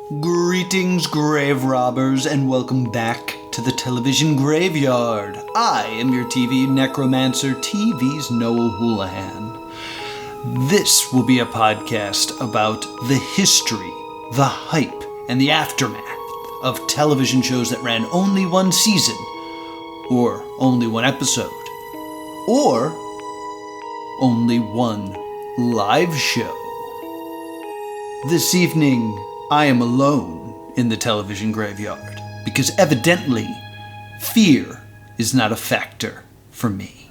Greetings, grave robbers, and welcome back to the television graveyard. I am your TV necromancer, TV's Noah Houlihan. This will be a podcast about the history, the hype, and the aftermath of television shows that ran only one season, or only one episode, or only one live show. This evening, I am alone in the television graveyard because evidently fear is not a factor for me.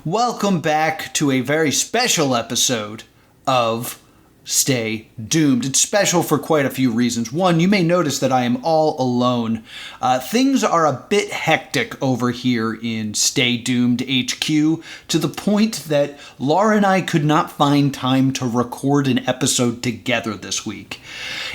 Welcome back to a very special episode of Stay Doomed. It's special for quite a few reasons. One, you may notice that I am all alone. Things are a bit hectic over here in Stay Doomed HQ to the point that Laura and I could not find time to record an episode together this week.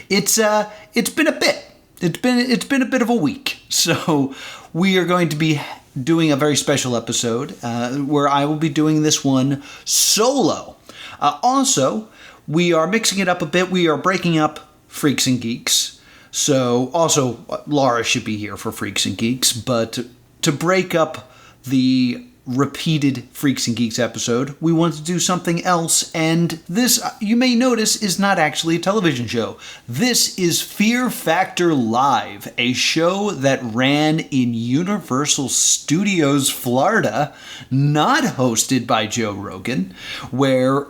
It's been a bit. It's been a bit of a week. So we are going to be doing a very special episode where I will be doing this one solo. Also, we are mixing it up a bit. We are breaking up Freaks and Geeks. So, also, Laura should be here for Freaks and Geeks. But to break up the repeated Freaks and Geeks episode, we want to do something else. And this, you may notice, is not actually a television show. This is Fear Factor Live, a show that ran in Universal Studios, Florida, not hosted by Joe Rogan, where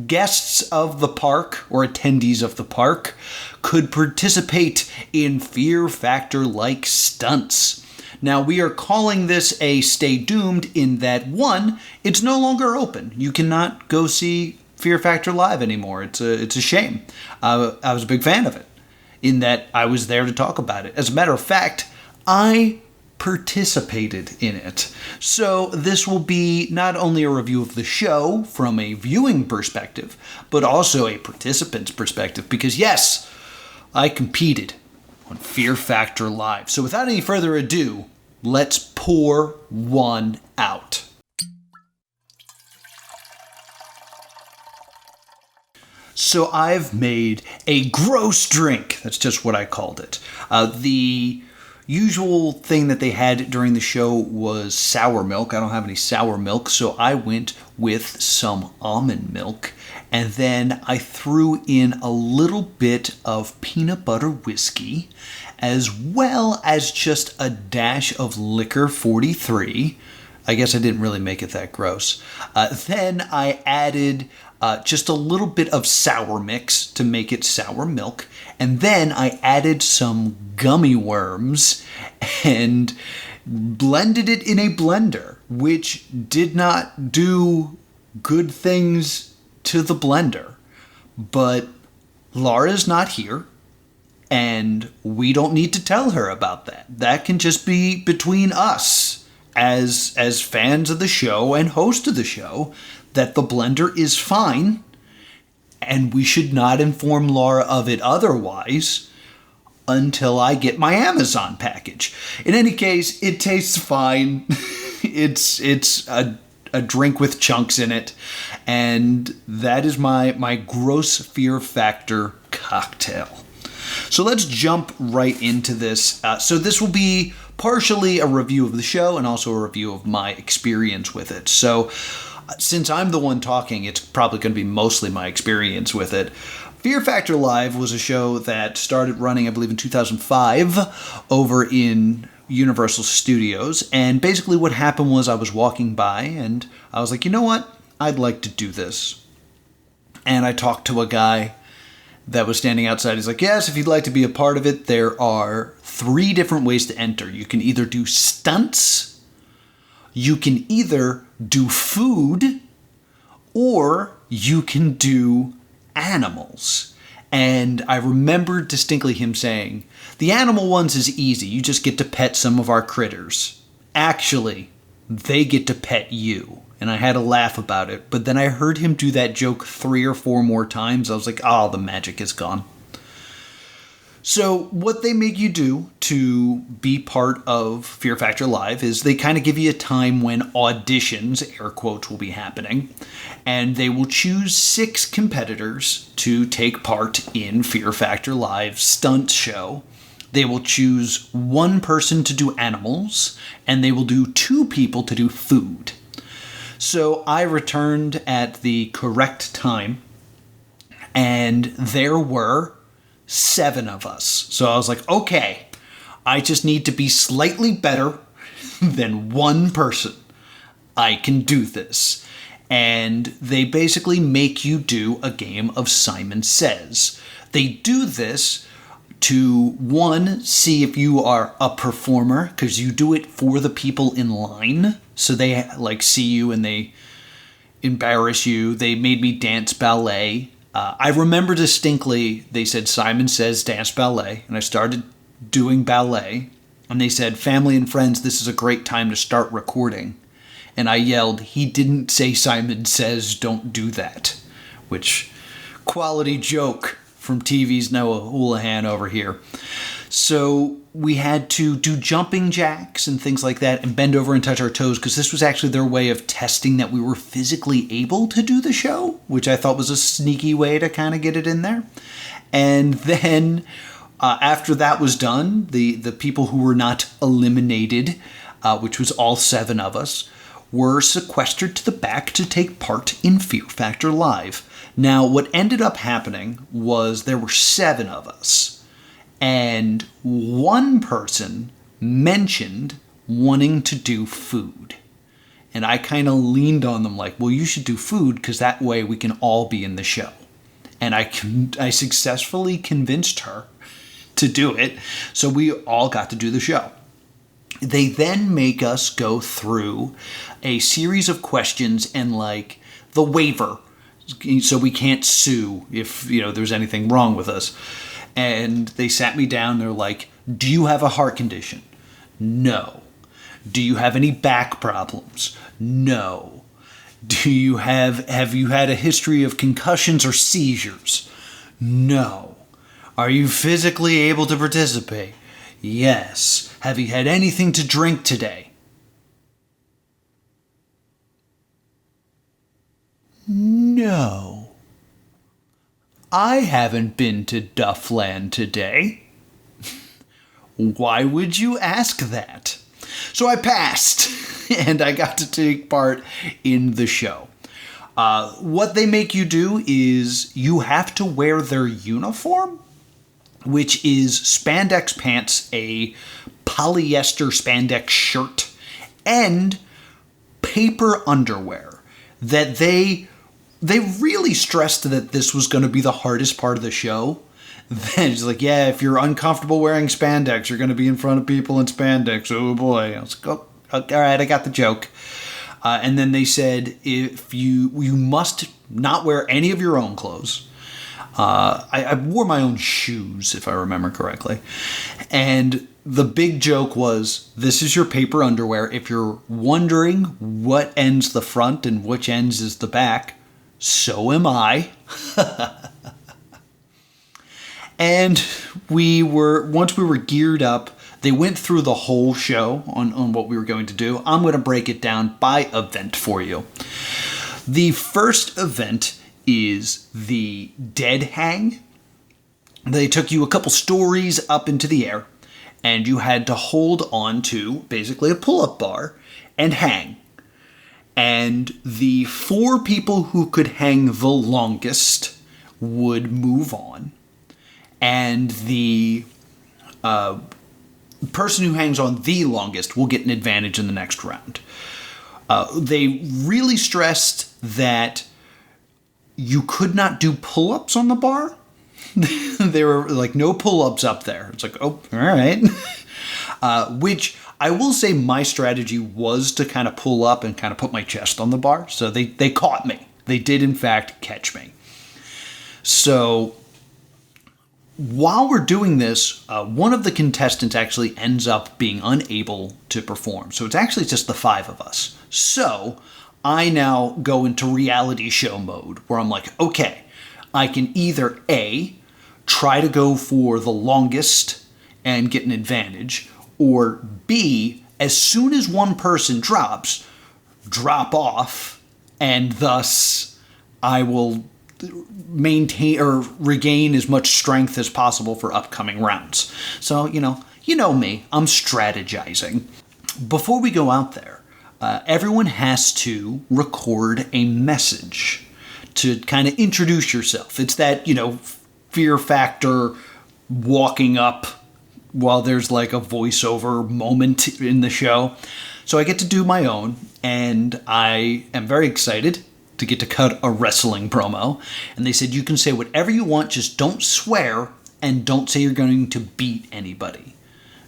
guests of the park or attendees of the park could participate in Fear Factor-like stunts. Now, we are calling this a Stay Doomed in that, one, it's no longer open. You cannot go see Fear Factor Live anymore. It's a shame. I was a big fan of it, in that I was there to talk about it. As a matter of fact, I participated in it. So this will be not only a review of the show from a viewing perspective, but also a participant's perspective, because yes, I competed on Fear Factor Live. So without any further ado, let's pour one out. So I've made a gross drink. That's just what I called it. The usual thing that they had during the show was sour milk. I don't have any sour milk, so I went with some almond milk. And then I threw in a little bit of peanut butter whiskey, as well as just a dash of Liquor 43. I guess I didn't really make it that gross. Then I added just a little bit of sour mix to make it sour milk. And then I added some gummy worms and blended it in a blender, which did not do good things to the blender. But Laura's not here, and we don't need to tell her about that. That can just be between us as fans of the show and host of the show, that the blender is fine, and we should not inform Laura of it otherwise until I get my Amazon package. In any case, it tastes fine. It's a drink with chunks in it, and that is my gross Fear Factor cocktail. So let's jump right into this. So this will be partially a review of the show and also a review of my experience with it. So since I'm the one talking, it's probably going to be mostly my experience with it. Fear Factor Live was a show that started running, I believe, in 2005 over in Universal Studios. And basically what happened was I was walking by and I was like, you know what? I'd like to do this. And I talked to a guy that was standing outside. He's like, yes, if you'd like to be a part of it, there are 3 different ways to enter. You can either do stunts, you can either do food, or you can do animals. And I remember distinctly him saying, the animal ones is easy. You just get to pet some of our critters. Actually, they get to pet you. And I had a laugh about it. But then I heard him do that joke 3 or 4 more times. I was like, oh, the magic is gone. So what they make you do to be part of Fear Factor Live is they kind of give you a time when auditions, air quotes, will be happening. And they will choose 6 competitors to take part in Fear Factor Live's stunt show. They will choose 1 person to do animals, and they will do 2 people to do food. So I returned at the correct time, and there were 7 of us. So I was like, okay, I just need to be slightly better than 1 person. I can do this. And they basically make you do a game of Simon Says. They do this to, 1, see if you are a performer, because you do it for the people in line. So they see you and they embarrass you. They made me dance ballet. I remember distinctly, they said, Simon Says dance ballet, and I started doing ballet, and they said, family and friends, this is a great time to start recording. And I yelled, he didn't say Simon Says don't do that, which, quality joke from TV's Noah Houlihan over here. So we had to do jumping jacks and things like that and bend over and touch our toes, because this was actually their way of testing that we were physically able to do the show, which I thought was a sneaky way to kind of get it in there. And then after that was done, the people who were not eliminated, which was all 7 of us, were sequestered to the back to take part in Fear Factor Live. Now, what ended up happening was there were 7 of us. And 1 person mentioned wanting to do food. And I kind of leaned on them like, well, you should do food because that way we can all be in the show. And I successfully convinced her to do it. So we all got to do the show. They then make us go through a series of questions and the waiver. So we can't sue if, there's anything wrong with us. And they sat me down. They're like, do you have a heart condition? No. Do you have any back problems? No. Have you had a history of concussions or seizures? No. Are you physically able to participate? Yes. Have you had anything to drink today? No. I haven't been to Duffland today. Why would you ask that? So I passed, and I got to take part in the show. What they make you do is you have to wear their uniform, which is spandex pants, a polyester spandex shirt, and paper underwear that they really stressed that this was going to be the hardest part of the show. Then it's like, yeah, if you're uncomfortable wearing spandex, you're going to be in front of people in spandex. Oh boy. I was like, oh, all right, I got the joke. And then they said, if you must not wear any of your own clothes. I wore my own shoes, if I remember correctly. And the big joke was, this is your paper underwear. If you're wondering what ends the front and which ends is the back, so am I. And once we were geared up, they went through the whole show on what we were going to do. I'm going to break it down by event for you. The first event is the dead hang. They took you a couple stories up into the air, and you had to hold on to basically a pull-up bar and hang. And the 4 people who could hang the longest would move on. And the person who hangs on the longest will get an advantage in the next round. They really stressed that you could not do pull-ups on the bar. There were no pull-ups up there. It's like, oh, all right. Which I will say my strategy was to kind of pull up and kind of put my chest on the bar. So they caught me. They did, in fact, catch me. So while we're doing this, one of the contestants actually ends up being unable to perform. So it's actually just the 5 of us. So I now go into reality show mode where I'm like, okay, I can either A, try to go for the longest and get an advantage, or B, as soon as one person drops, drop off, and thus I will maintain or regain as much strength as possible for upcoming rounds. So, you know me, I'm strategizing. Before we go out there, everyone has to record a message to kind of introduce yourself. It's that, fear factor walking up while there's like a voiceover moment in the show. So I get to do my own, and I am very excited to get to cut a wrestling promo. And they said, you can say whatever you want, just don't swear, and don't say you're going to beat anybody.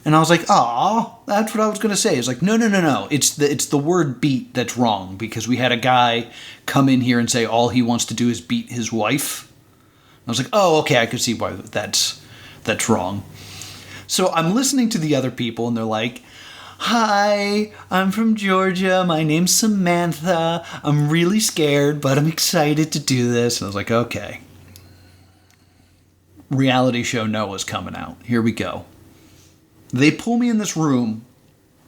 And I was like, that's what I was going to say. It's like, no. It's the word beat that's wrong, because we had a guy come in here and say all he wants to do is beat his wife. I was like, oh, okay, I could see why that's wrong. So I'm listening to the other people, and they're like, hi, I'm from Georgia. My name's Samantha. I'm really scared, but I'm excited to do this. And I was like, okay. Reality show Noah's coming out. Here we go. They pull me in this room,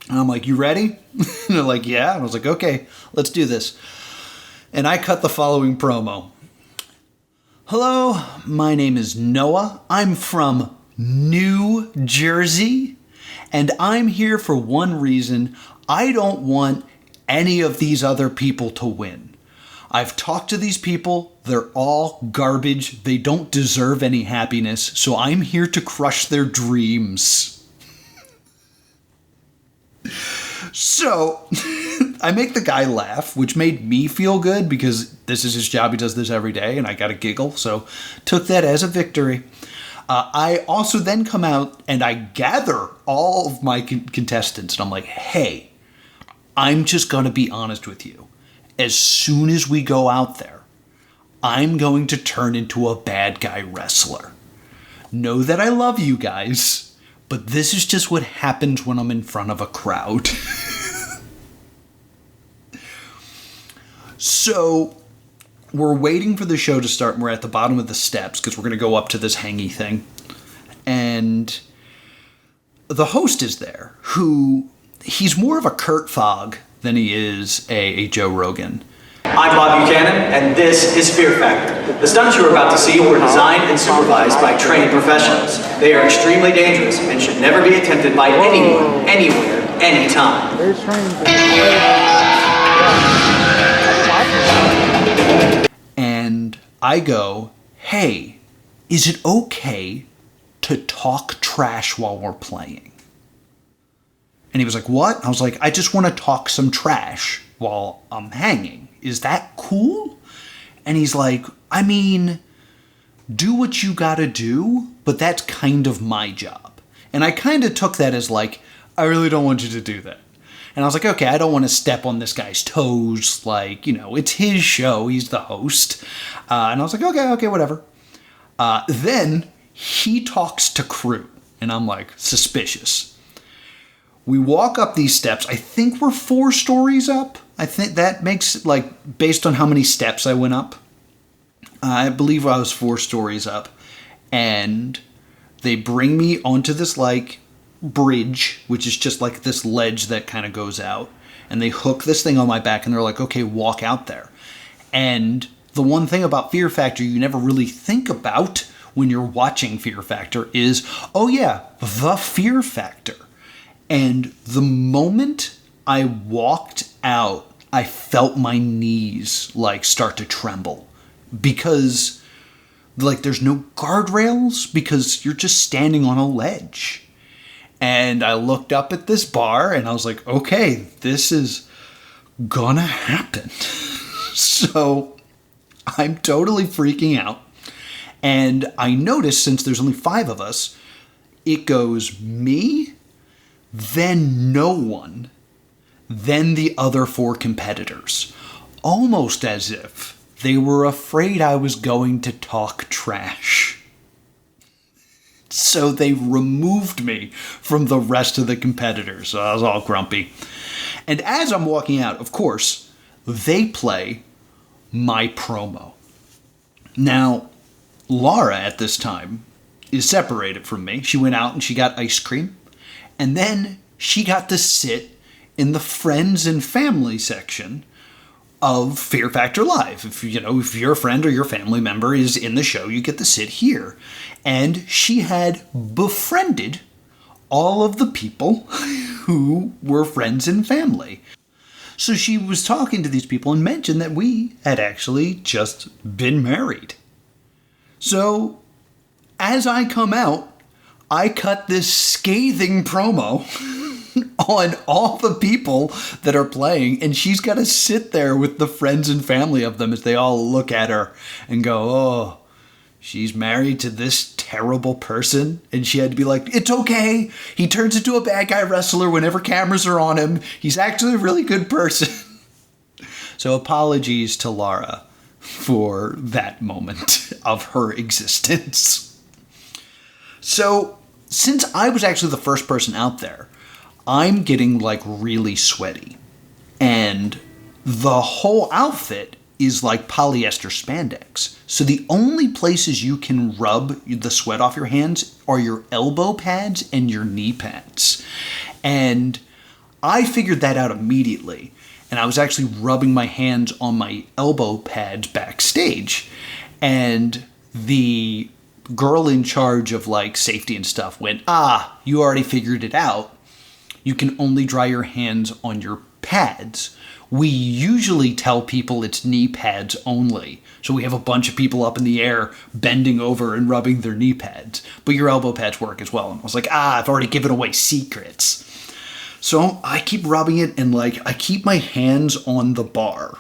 and I'm like, you ready? And they're like, yeah. And I was like, okay, let's do this. And I cut the following promo. Hello, my name is Noah. I'm from New Jersey, and I'm here for one reason. I don't want any of these other people to win. I've talked to these people. They're all garbage. They don't deserve any happiness, so I'm here to crush their dreams. So, I make the guy laugh, which made me feel good because this is his job. He does this every day, and I got a giggle, so took that as a victory. I also then come out and I gather all of my contestants, and I'm like, hey, I'm just going to be honest with you. As soon as we go out there, I'm going to turn into a bad guy wrestler. Know that I love you guys, but this is just what happens when I'm in front of a crowd. So, we're waiting for the show to start, and we're at the bottom of the steps because we're going to go up to this hangy thing. And the host is there, he's more of a Kurt Fogg than he is a Joe Rogan. I'm Bob Buchanan, and this is Fear Factor. The stunts you're about to see were designed and supervised by trained professionals. They are extremely dangerous and should never be attempted by anyone, anywhere, anytime. And I go, hey, is it okay to talk trash while we're playing? And he was like, what? I was like, I just want to talk some trash while I'm hanging. Is that cool? And he's like, I mean, do what you gotta do, but that's kind of my job. And I kind of took that as like, I really don't want you to do that. And I was like, okay, I don't want to step on this guy's toes. Like, it's his show. He's the host. And I was like, okay, whatever. Then he talks to crew. And I'm like, suspicious. We walk up these steps. I think we're 4 stories up. I think that makes, based on how many steps I went up. I believe I was 4 stories up. And they bring me onto this, bridge, which is just this ledge that kind of goes out, and they hook this thing on my back, and they're like, okay, walk out there. And the one thing about Fear Factor you never really think about when you're watching Fear Factor is, oh yeah, the Fear Factor. And the moment I walked out, I felt my knees start to tremble, because there's no guardrails, because you're just standing on a ledge. And I looked up at this bar, and I was like, okay, this is gonna happen. So I'm totally freaking out. And I noticed, since there's only 5 of us, it goes me, then no one, then the other 4 competitors. Almost as if they were afraid I was going to talk trash. So they removed me from the rest of the competitors. So I was all grumpy. And as I'm walking out, of course, they play my promo. Now, Laura at this time is separated from me. She went out and she got ice cream. And then she got to sit in the friends and family section of Fear Factor Live. If your friend or your family member is in the show, you get to sit here. And she had befriended all of the people who were friends and family. So she was talking to these people and mentioned that we had actually just been married. So as I come out, I cut this scathing promo on all the people that are playing, and she's got to sit there with the friends and family of them as they all look at her and go, oh, she's married to this terrible person. And she had to be like, it's okay. He turns into a bad guy wrestler whenever cameras are on him. He's actually a really good person. So apologies to Laura for that moment of her existence. So since I was actually the first person out there, I'm getting like really sweaty. And the whole outfit is like polyester spandex. So the only places you can rub the sweat off your hands are your elbow pads and your knee pads. And I figured that out immediately. And I was actually rubbing my hands on my elbow pads backstage. And the girl in charge of like safety and stuff went, you already figured it out. You can only dry your hands on your pads. We usually tell people it's knee pads only. So we have a bunch of people up in the air bending over and rubbing their knee pads. But your elbow pads work as well. And I was like, I've already given away secrets. So I keep rubbing it and like I keep my hands on the bar.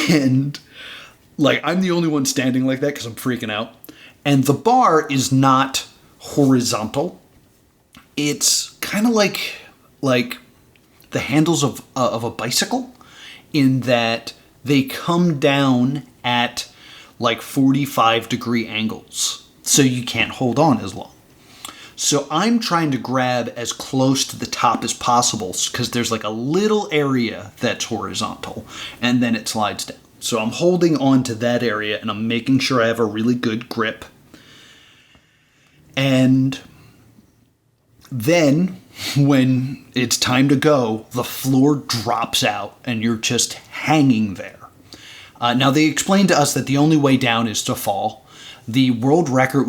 And like I'm the only one standing like that because I'm freaking out. And the bar is not horizontal. It's kind of like the handles of a bicycle, in that they come down at like 45-degree angles, so you can't hold on as long. So I'm trying to grab as close to the top as possible because there's like a little area that's horizontal and then it slides down. So I'm holding on to that area and I'm making sure I have a really good grip. And then when it's time to go, the floor drops out and you're just hanging there. Now they explained to us that the only way down is to fall. The world record,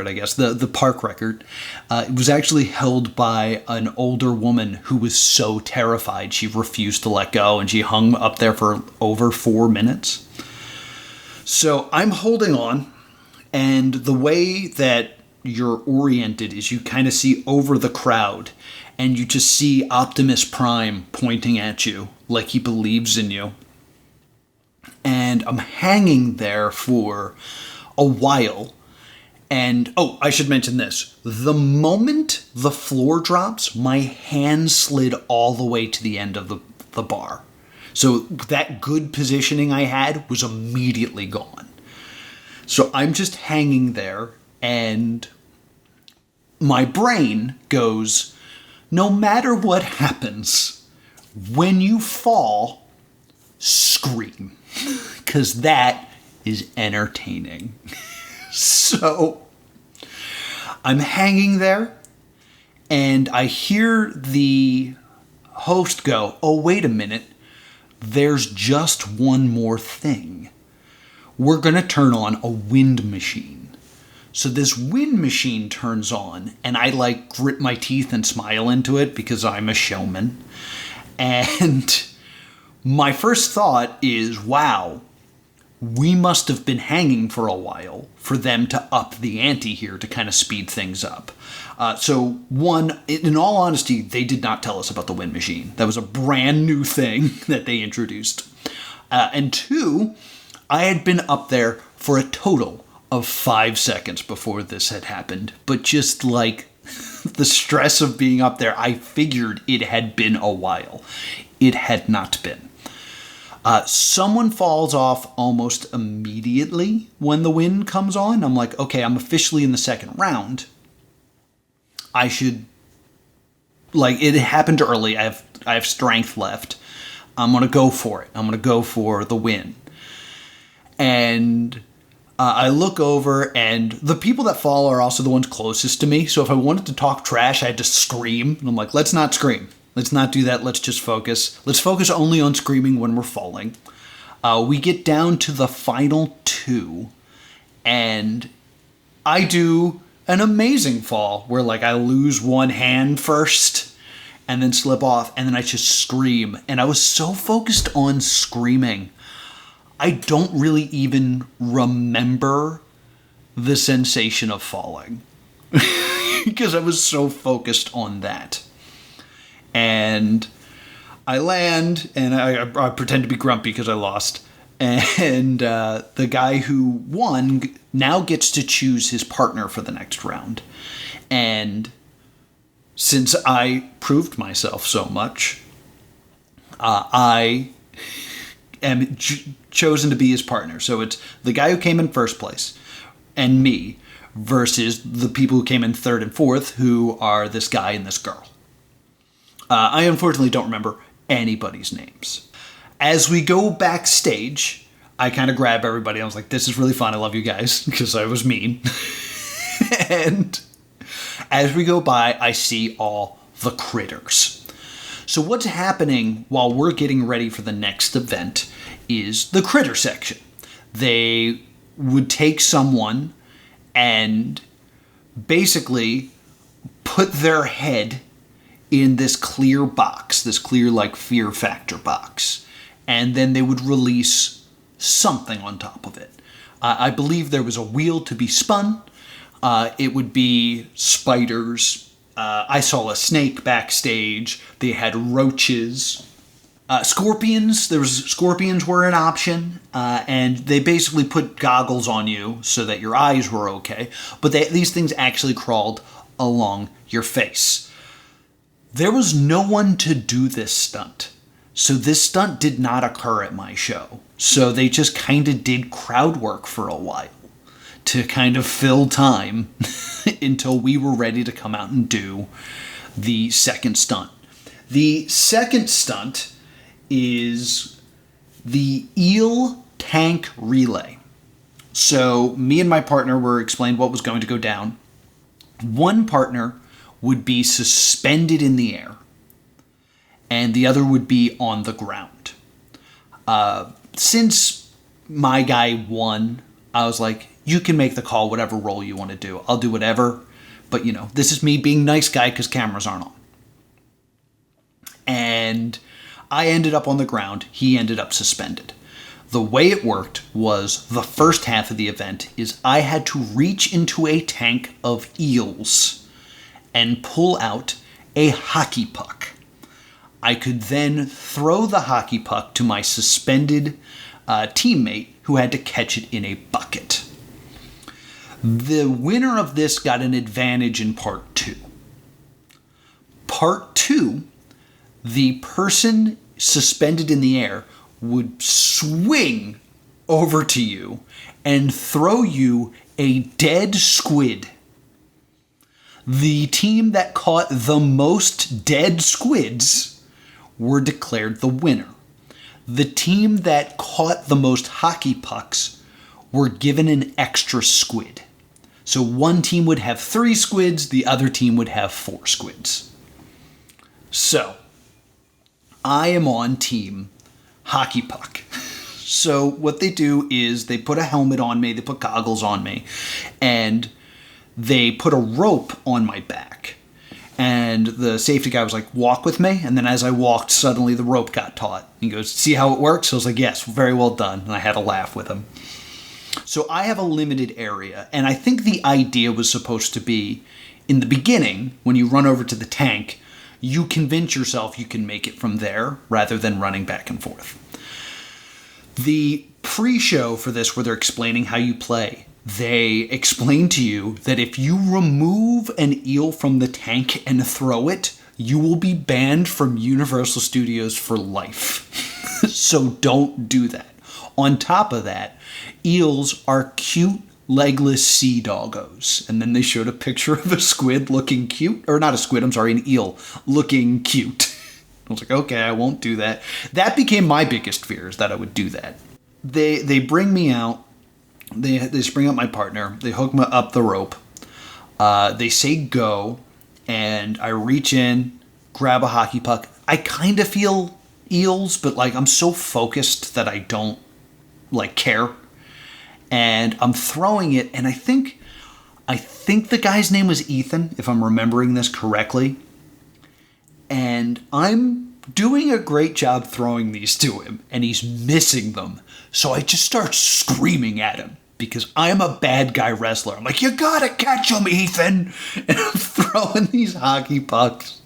I guess, the park record, it was actually held by an older woman who was so terrified she refused to let go, and she hung up there for over 4 minutes. So I'm holding on, and the way that you're oriented is you kind of see over the crowd, and you just see Optimus Prime pointing at you like he believes in you. And I'm hanging there for a while. And, I should mention this. The moment the floor drops, my hand slid all the way to the end of the bar. So that good positioning I had was immediately gone. So I'm just hanging there, and my brain goes, no matter what happens, when you fall, scream. Because that is entertaining. So I'm hanging there, and I hear the host go, oh, wait a minute. There's just one more thing. We're going to turn on a wind machine. So this wind machine turns on, and I grit my teeth and smile into it because I'm a showman. And my first thought is, wow, we must have been hanging for a while for them to up the ante here to kind of speed things up. So one, in all honesty, they did not tell us about the wind machine. That was a brand new thing that they introduced. And two, I had been up there for a total of 5 seconds before this had happened. But just like the stress of being up there, I figured it had been a while. It had not been. Someone falls off almost immediately when the wind comes on. I'm like, okay, I'm officially in the second round. I should, it happened early. I have strength left. I'm going to go for it. I'm going to go for the win. And I look over, and the people that fall are also the ones closest to me. So if I wanted to talk trash, I had to scream. And I'm like, let's not scream. Let's not do that. Let's just focus. Let's focus only on screaming when we're falling. We get down to the final 2, and I do an amazing fall where, like, I lose one hand first and then slip off, and then I just scream. And I was so focused on screaming, I don't really even remember the sensation of falling because I was so focused on that. And I land, and I pretend to be grumpy because I lost. And the guy who won now gets to choose his partner for the next round. And since I proved myself so much, I am chosen to be his partner. So it's the guy who came in first place and me versus the people who came in third and fourth, who are this guy and this girl. I unfortunately don't remember anybody's names. As we go backstage, I kind of grab everybody. I was like, this is really fun. I love you guys, because I was mean. And as we go by, I see all the critters. So what's happening while we're getting ready for the next event is the critter section. They would take someone and basically put their head in this clear box, this clear, like, fear factor box. And then they would release something on top of it. I believe there was a wheel to be spun. It would be spiders. I saw a snake backstage. They had roaches. Scorpions. Scorpions were an option. And they basically put goggles on you so that your eyes were okay. But these things actually crawled along your face. There was no one to do this stunt. So this stunt did not occur at my show. So they just kind of did crowd work for a while to kind of fill time until we were ready to come out and do the second stunt. The second stunt is the Eel Tank Relay. So me and my partner were explained what was going to go down. One partner would be suspended in the air, and the other would be on the ground. Since my guy won, I was like, you can make the call, whatever role you want to do. I'll do whatever, but this is me being nice guy because cameras aren't on. And I ended up on the ground. He ended up suspended. The way it worked was the first half of the event is I had to reach into a tank of eels and pull out a hockey puck. I could then throw the hockey puck to my suspended teammate who had to catch it in a bucket. The winner of this got an advantage in part 2. Part 2, the person suspended in the air would swing over to you and throw you a dead squid. The team that caught the most dead squids were declared the winner. The team that caught the most hockey pucks were given an extra squid. So one team would have 3 squids, the other team would have 4 squids. So, I am on team hockey puck. So what they do is they put a helmet on me, they put goggles on me, and they put a rope on my back. And the safety guy was like, walk with me. And then as I walked, suddenly the rope got taut. He goes, see how it works? I was like, yes, very well done. And I had a laugh with him. So I have a limited area. And I think the idea was supposed to be, in the beginning, when you run over to the tank, you convince yourself you can make it from there rather than running back and forth. The pre-show for this, where they're explaining how you play, they explain to you that if you remove an eel from the tank and throw it, you will be banned from Universal Studios for life. So don't do that. On top of that, eels are cute, legless sea doggos. And then they showed a picture of a squid looking cute. Or not a squid, I'm sorry, an eel looking cute. I was like, okay, I won't do that. That became my biggest fear, is that I would do that. They bring me out. They spring up my partner. They hook me up the rope. They say go, and I reach in, grab a hockey puck. I kind of feel eels, but like I'm so focused that I don't like care. And I'm throwing it, and I think the guy's name was Ethan, if I'm remembering this correctly. And I'm doing a great job throwing these to him, and he's missing them. So I just start screaming at him because I'm a bad guy wrestler. I'm like, you gotta catch him, Ethan! And I'm throwing these hockey pucks.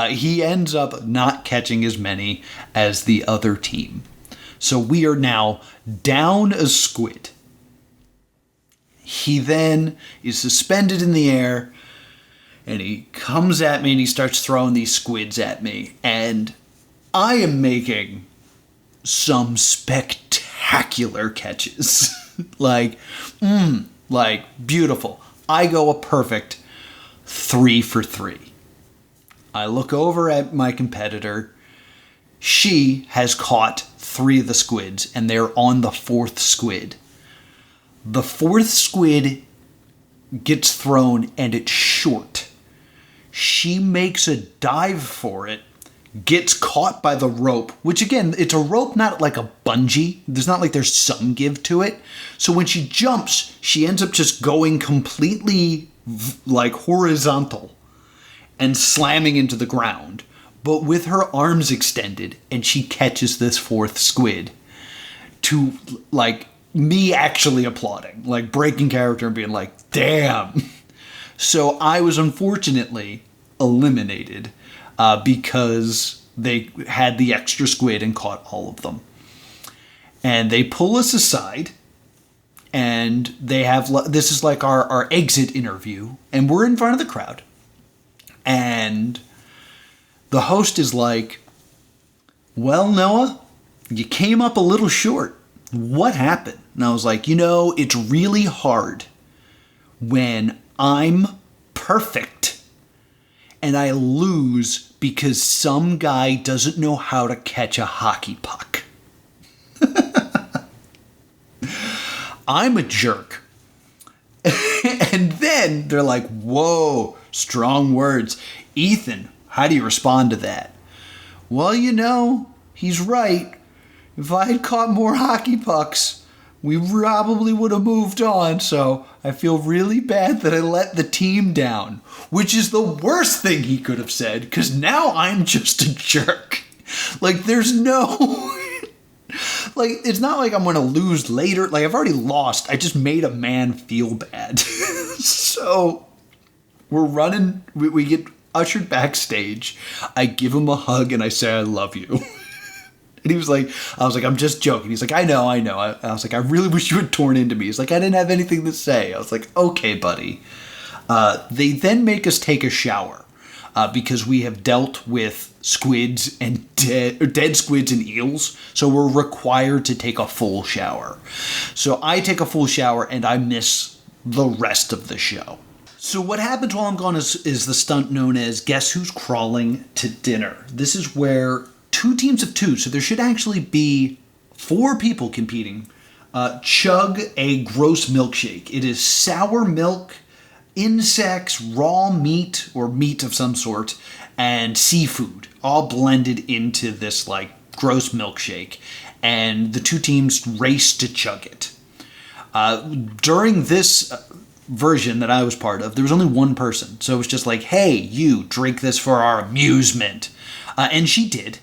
He ends up not catching as many as the other team. So we are now down a squid. He then is suspended in the air, and he comes at me and he starts throwing these squids at me. And I am making some spectacular catches. like beautiful. I go a perfect 3 for 3. I look over at my competitor. She has caught 3 of the squids, and they're on the 4th squid. The 4th squid gets thrown, and it's short. She makes a dive for it, gets caught by the rope, which again, it's a rope, not like a bungee. There's not like there's some give to it. So when she jumps, she ends up just going completely like horizontal and slamming into the ground, but with her arms extended, and she catches this 4th squid to like me actually applauding, like breaking character and being like, damn. So I was unfortunately eliminated because they had the extra squid and caught all of them. And they pull us aside, and they have, this is like our exit interview, and we're in front of the crowd. And the host is like, well, Noah, you came up a little short. What happened? And I was like, it's really hard when I'm perfect and I lose because some guy doesn't know how to catch a hockey puck. I'm a jerk. And then they're like, whoa, strong words. Ethan, how do you respond to that? Well, he's right. If I had caught more hockey pucks, we probably would have moved on, so I feel really bad that I let the team down, which is the worst thing he could have said, because now I'm just a jerk. Like, there's no... like, it's not like I'm going to lose later. Like, I've already lost. I just made a man feel bad. So, we're running. We get ushered backstage. I give him a hug, and I say, I love you. And he was like, I was like, I'm just joking. He's like, I know. I was like, I really wish you had torn into me. He's like, I didn't have anything to say. I was like, okay, buddy. They then make us take a shower because we have dealt with squids and dead squids and eels. So we're required to take a full shower. So I take a full shower and I miss the rest of the show. So what happens while I'm gone is the stunt known as Guess Who's Crawling to Dinner. This is where 2 teams of 2, so there should actually be 4 people competing, chug a gross milkshake. It is sour milk, insects, raw meat, or meat of some sort, and seafood, all blended into this, like, gross milkshake. And the 2 teams race to chug it. During this version that I was part of, there was only 1 person. So it was just like, hey, you, drink this for our amusement. And she did.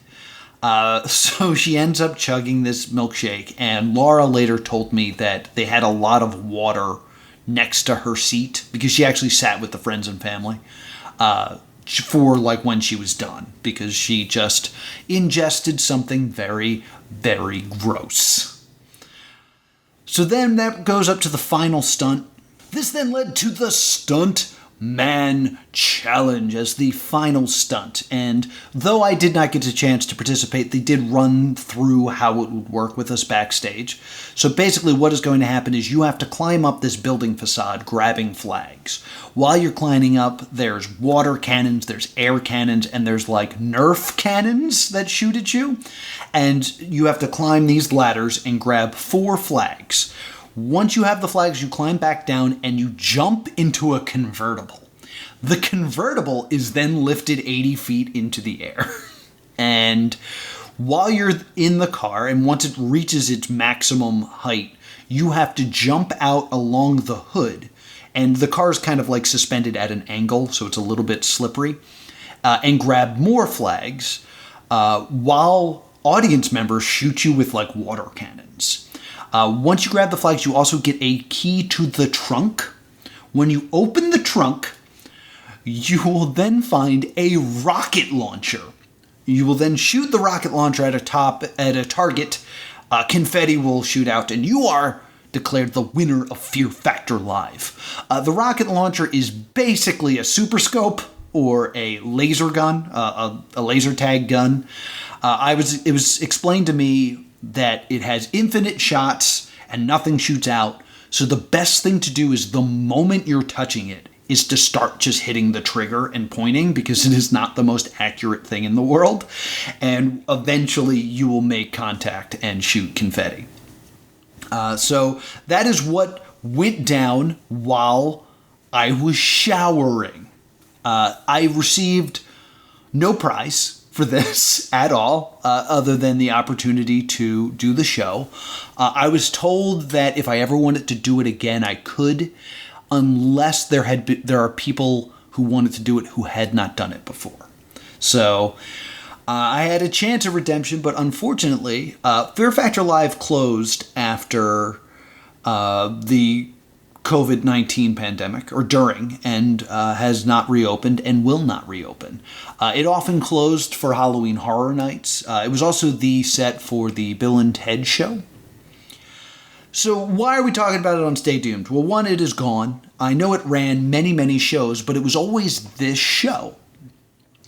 So she ends up chugging this milkshake, and Laura later told me that they had a lot of water next to her seat because she actually sat with the friends and family for like when she was done because she just ingested something very, very gross. So then that goes up to the final stunt. This then led to the Stunt Man Challenge as the final stunt, and though I did not get a chance to participate, they did run through how it would work with us backstage. So basically what is going to happen is you have to climb up this building facade grabbing flags. While you're climbing up, there's water cannons, there's air cannons, and there's like Nerf cannons that shoot at you, and you have to climb these ladders and grab 4 flags. Once you have the flags, you climb back down and you jump into a convertible. The convertible is then lifted 80 feet into the air. And while you're in the car, and once it reaches its maximum height, you have to jump out along the hood. And the car's kind of like suspended at an angle, so it's a little bit slippery, and grab more flags while audience members shoot you with like water cannons. Once you grab the flags, you also get a key to the trunk. When you open the trunk, you will then find a rocket launcher. You will then shoot the rocket launcher at a target. Confetti will shoot out, and you are declared the winner of Fear Factor Live. The rocket launcher is basically a super scope or a laser gun, a laser tag gun. It was explained to me that it has infinite shots and nothing shoots out. So the best thing to do is the moment you're touching it is to start just hitting the trigger and pointing, because it is not the most accurate thing in the world. And eventually you will make contact and shoot confetti. So that is what went down while I was showering. I received no prize for this at all, other than the opportunity to do the show. I was told that if I ever wanted to do it again, I could, unless there are people who wanted to do it who had not done it before. So I had a chance of redemption, but unfortunately, Fear Factor Live closed after the COVID-19 pandemic, or during, and has not reopened and will not reopen. It often closed for Halloween Horror Nights. It was also the set for the Bill and Ted show. So why are we talking about it on Stay Doomed? Well, one, it is gone. I know it ran many, many shows, but it was always this show.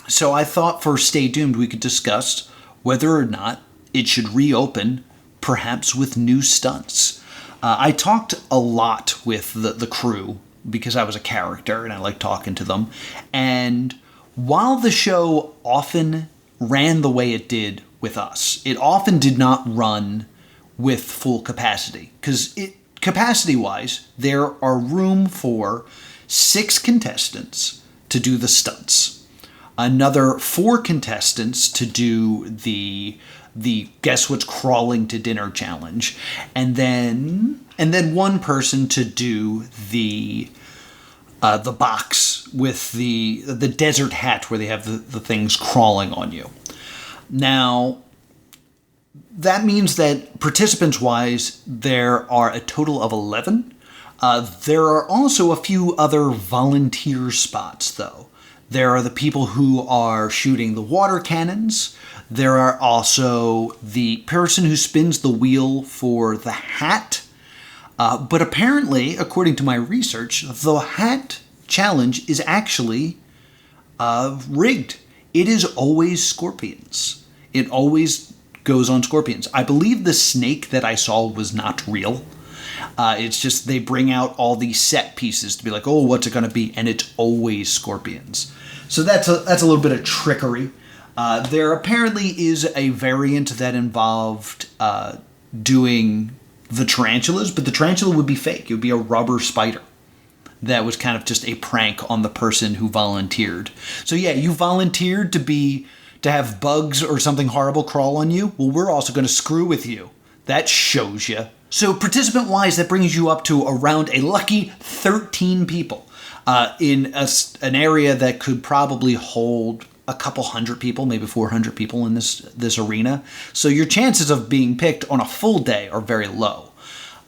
So I thought for Stay Doomed we could discuss whether or not it should reopen, perhaps with new stunts. I talked a lot with the crew because I was a character and I like talking to them. And while the show often ran the way it did with us, it often did not run with full capacity. Because capacity-wise, there are room for 6 contestants to do the stunts. Another 4 contestants to do the Guess What's Crawling to Dinner challenge, and then one person to do the box with the desert hat where they have the things crawling on you. Now, that means that participants-wise, there are a total of 11. There are also a few other volunteer spots, though. There are the people who are shooting the water cannons. There are also the person who spins the wheel for the hat. But apparently, according to my research, the hat challenge is actually rigged. It is always scorpions. It always goes on scorpions. I believe the snake that I saw was not real. It's just they bring out all these set pieces to be like, oh, what's it going to be? And it's always scorpions. So that's a little bit of trickery. There apparently is a variant that involved doing the tarantulas, but the tarantula would be fake. It would be a rubber spider. That was kind of just a prank on the person who volunteered. So yeah, you volunteered to have bugs or something horrible crawl on you. Well, we're also going to screw with you. That shows you. So participant-wise, that brings you up to around a lucky 13 people in an area that could probably hold a couple hundred people, maybe 400 people in this arena. So your chances of being picked on a full day are very low.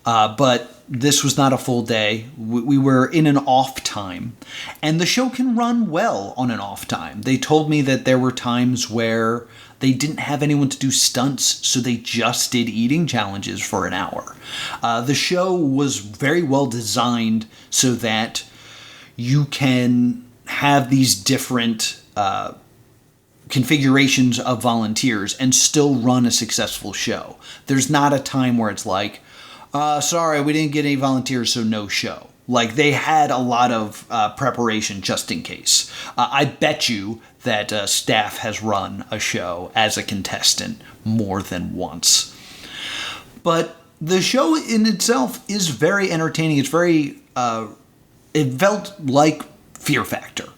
But this was not a full day. We were in an off time. And the show can run well on an off time. They told me that there were times where they didn't have anyone to do stunts, so they just did eating challenges for an hour. The show was very well designed so that you can have these different configurations of volunteers and still run a successful show. There's not a time where it's like, sorry, we didn't get any volunteers, so no show. Like, they had a lot of preparation just in case. I bet you that staff has run a show as a contestant more than once. But the show in itself is very entertaining. It's very, it felt like Fear Factor.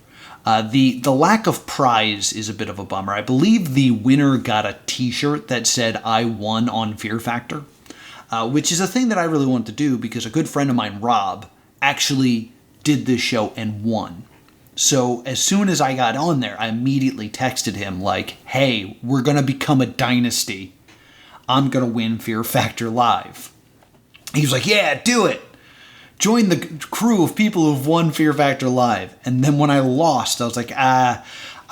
The lack of prize is a bit of a bummer. I believe the winner got a t-shirt that said, "I won on Fear Factor," which is a thing that I really wanted to do because a good friend of mine, Rob, actually did this show and won. So as soon as I got on there, I immediately texted him like, "Hey, we're going to become a dynasty. I'm going to win Fear Factor Live." He was like, "Yeah, do it. Join the crew of people who've won Fear Factor Live." And then when I lost, I was like, I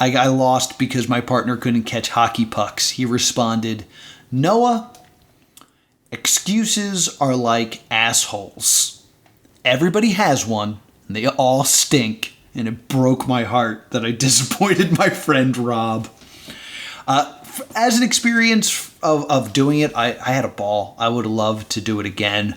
lost because my partner couldn't catch hockey pucks. He responded, "Noah, excuses are like assholes. Everybody has one, and they all stink." And it broke my heart that I disappointed my friend Rob. As an experience of doing it, I had a ball. I would have loved to do it again.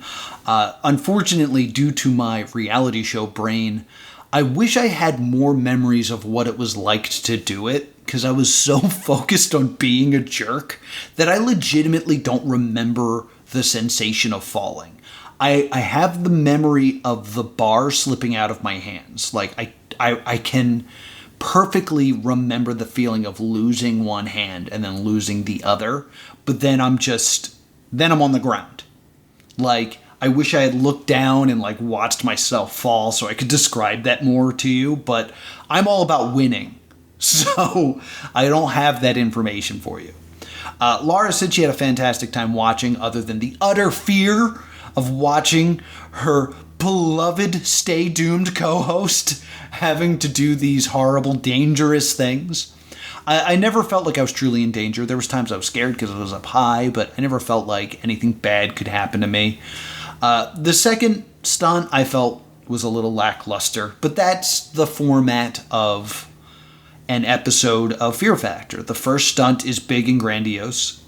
Unfortunately, due to my reality show brain, I wish I had more memories of what it was like to do it, because I was so focused on being a jerk that I legitimately don't remember the sensation of falling. I have the memory of the bar slipping out of my hands. Like, I can perfectly remember the feeling of losing one hand and then losing the other, but then I'm on the ground. Like, I wish I had looked down and like watched myself fall so I could describe that more to you, but I'm all about winning, so I don't have that information for you. Laura said she had a fantastic time watching, other than the utter fear of watching her beloved Stay Doomed co-host having to do these horrible, dangerous things. I never felt like I was truly in danger. There was times I was scared because I was up high, but I never felt like anything bad could happen to me. The second stunt I felt was a little lackluster, but that's the format of an episode of Fear Factor. The first stunt is big and grandiose.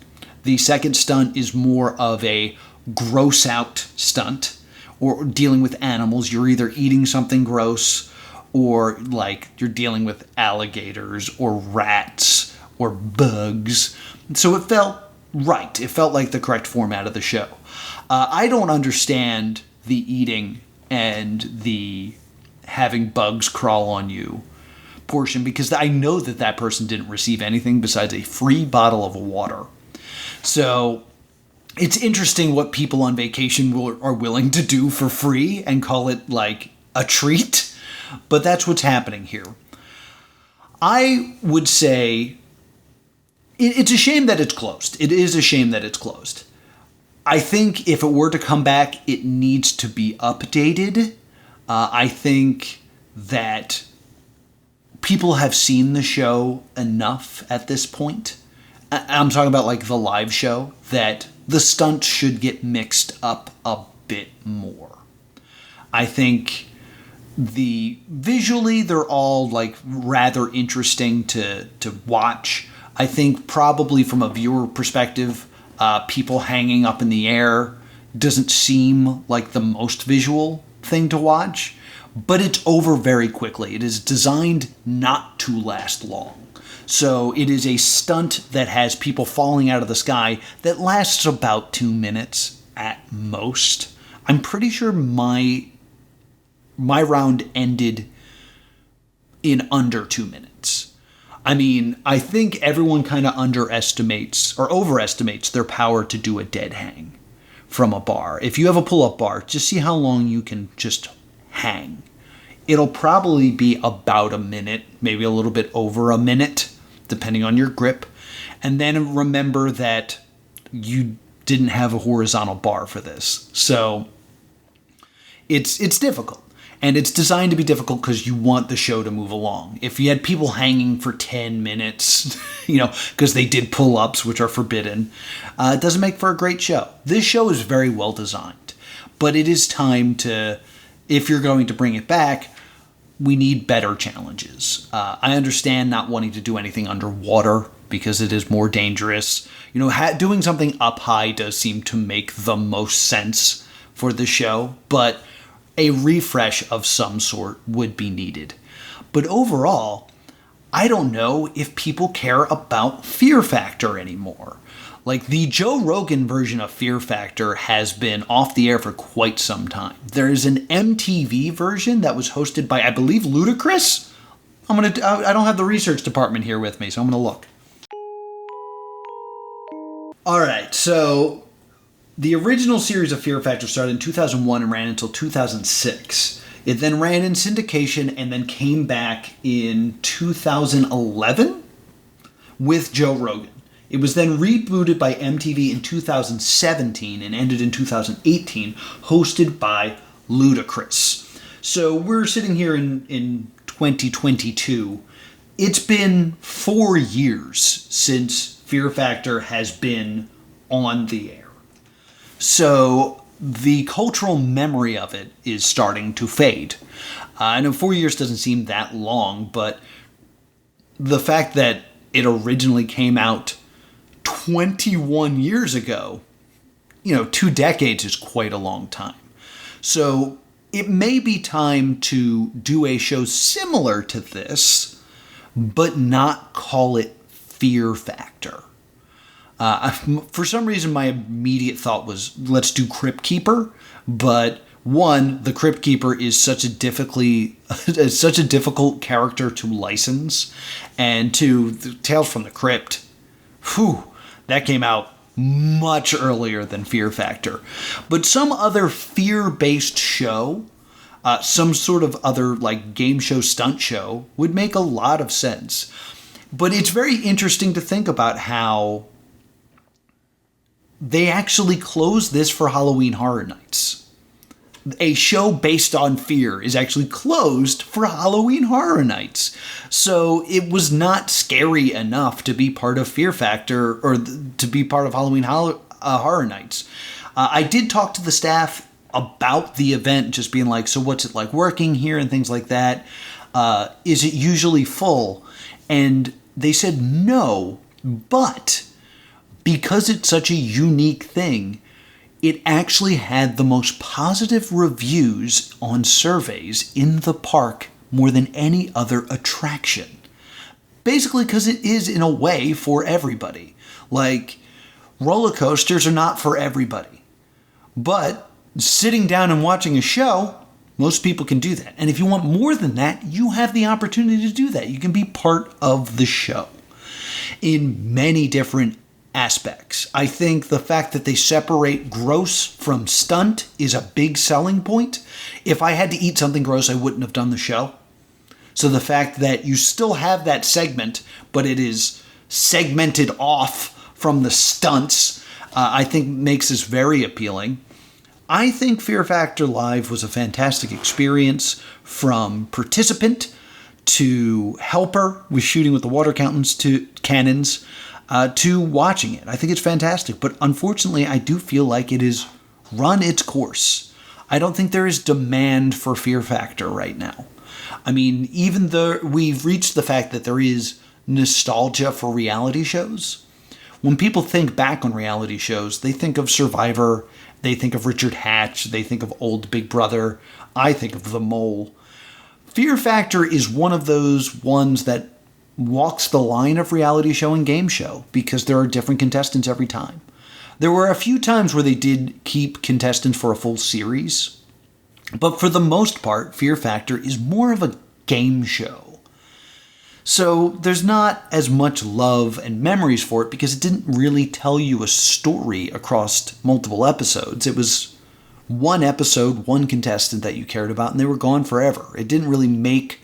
The second stunt is more of a gross out stunt, or dealing with animals. You're either eating something gross, or like you're dealing with alligators or rats or bugs. So it felt right. It felt like the correct format of the show. I don't understand the eating and the having bugs crawl on you portion, because I know that person didn't receive anything besides a free bottle of water. So it's interesting what people on vacation are willing to do for free and call it like a treat, but that's what's happening here. I would say it's a shame that it's closed. It is a shame that it's closed. I think if it were to come back, it needs to be updated. I think that people have seen the show enough at this point. I'm talking about like the live show, that the stunts should get mixed up a bit more. I think visually they're all like rather interesting to watch. I think probably from a viewer perspective, people hanging up in the air doesn't seem like the most visual thing to watch, but it's over very quickly. It is designed not to last long. So it is a stunt that has people falling out of the sky that lasts about 2 minutes at most. I'm pretty sure my round ended in under 2 minutes. I mean, I think everyone kind of underestimates or overestimates their power to do a dead hang from a bar. If you have a pull-up bar, just see how long you can just hang. It'll probably be about a minute, maybe a little bit over a minute, depending on your grip. And then remember that you didn't have a horizontal bar for this. So it's difficult. And it's designed to be difficult because you want the show to move along. If you had people hanging for 10 minutes, because they did pull-ups, which are forbidden, it doesn't make for a great show. This show is very well designed. But it is time to, if you're going to bring it back, we need better challenges. I understand not wanting to do anything underwater because it is more dangerous. Doing something up high does seem to make the most sense for the show, but a refresh of some sort would be needed. But overall, I don't know if people care about Fear Factor anymore. Like, the Joe Rogan version of Fear Factor has been off the air for quite some time. There is an MTV version that was hosted by, I believe, Ludacris? I don't have the research department here with me, so I'm going to look. Alright, so the original series of Fear Factor started in 2001 and ran until 2006. It then ran in syndication and then came back in 2011 with Joe Rogan. It was then rebooted by MTV in 2017 and ended in 2018, hosted by Ludacris. So we're sitting here in 2022. It's been 4 years since Fear Factor has been on the air. So the cultural memory of it is starting to fade. I know 4 years doesn't seem that long, but the fact that it originally came out 21 years ago, 2 decades is quite a long time. So it may be time to do a show similar to this, but not call it Fear Factor. For some reason, my immediate thought was, let's do Crypt Keeper, but one, the Crypt Keeper is such a difficult character to license, and two, Tales from the Crypt, that came out much earlier than Fear Factor. But some other fear-based show, some sort of other like game show, stunt show, would make a lot of sense. But it's very interesting to think about how they actually closed this for Halloween Horror Nights. A show based on fear is actually closed for Halloween Horror Nights. So it was not scary enough to be part of Fear Factor or to be part of Halloween Horror Nights. I did talk to the staff about the event, just being like, so what's it like working here and things like that? Is it usually full? And they said no, but because it's such a unique thing, it actually had the most positive reviews on surveys in the park more than any other attraction. Basically because it is, in a way, for everybody. Like, roller coasters are not for everybody. But sitting down and watching a show, most people can do that. And if you want more than that, you have the opportunity to do that. You can be part of the show in many different aspects. I think the fact that they separate gross from stunt is a big selling point. If I had to eat something gross, I wouldn't have done the show. So the fact that you still have that segment, but it is segmented off from the stunts, I think makes this very appealing. I think Fear Factor Live was a fantastic experience, from participant to helper with shooting with the water cannons to watching it. I think it's fantastic, but unfortunately, I do feel like it has run its course. I don't think there is demand for Fear Factor right now. I mean, even though we've reached the fact that there is nostalgia for reality shows, when people think back on reality shows, they think of Survivor, they think of Richard Hatch, they think of Old Big Brother, I think of The Mole. Fear Factor is one of those ones that walks the line of reality show and game show because there are different contestants every time. There were a few times where they did keep contestants for a full series, but for the most part, Fear Factor is more of a game show. So there's not as much love and memories for it because it didn't really tell you a story across multiple episodes. It was one episode, one contestant that you cared about, and they were gone forever. It didn't really make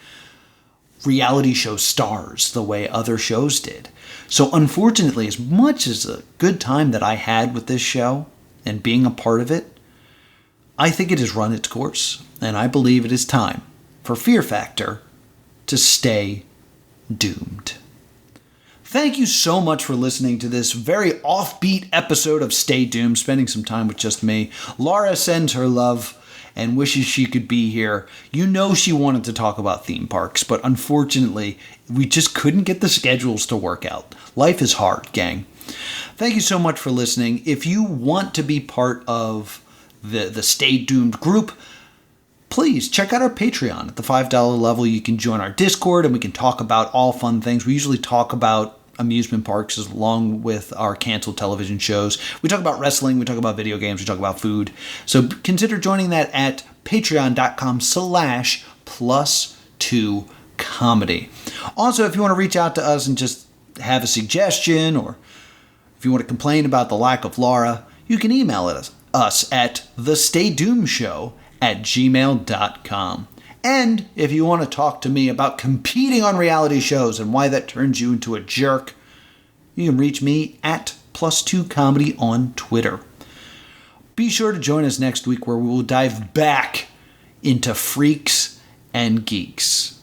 reality show stars the way other shows did. So unfortunately, as much as a good time that I had with this show and being a part of it, I think it has run its course, and I believe it is time for Fear Factor to stay doomed. Thank you so much for listening to this very offbeat episode of Stay Doomed, spending some time with just me. Laura sends her love and wishes she could be here. You know she wanted to talk about theme parks, but unfortunately, we just couldn't get the schedules to work out. Life is hard, gang. Thank you so much for listening. If you want to be part of the Stay Doomed group, please check out our Patreon. At the $5 level, you can join our Discord, and we can talk about all fun things. We usually talk about amusement parks along with our canceled television shows. We talk about wrestling, we talk about video games, we talk about food. So consider joining that at patreon.com/plus2comedy. Also, if you want to reach out to us and just have a suggestion, or if you want to complain about the lack of Laura, you can email us at thestaydoomshow@gmail.com. And if you want to talk to me about competing on reality shows and why that turns you into a jerk, you can reach me at +2comedy on Twitter. Be sure to join us next week where we will dive back into Freaks and Geeks.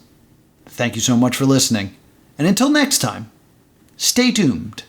Thank you so much for listening. And until next time, stay tuned.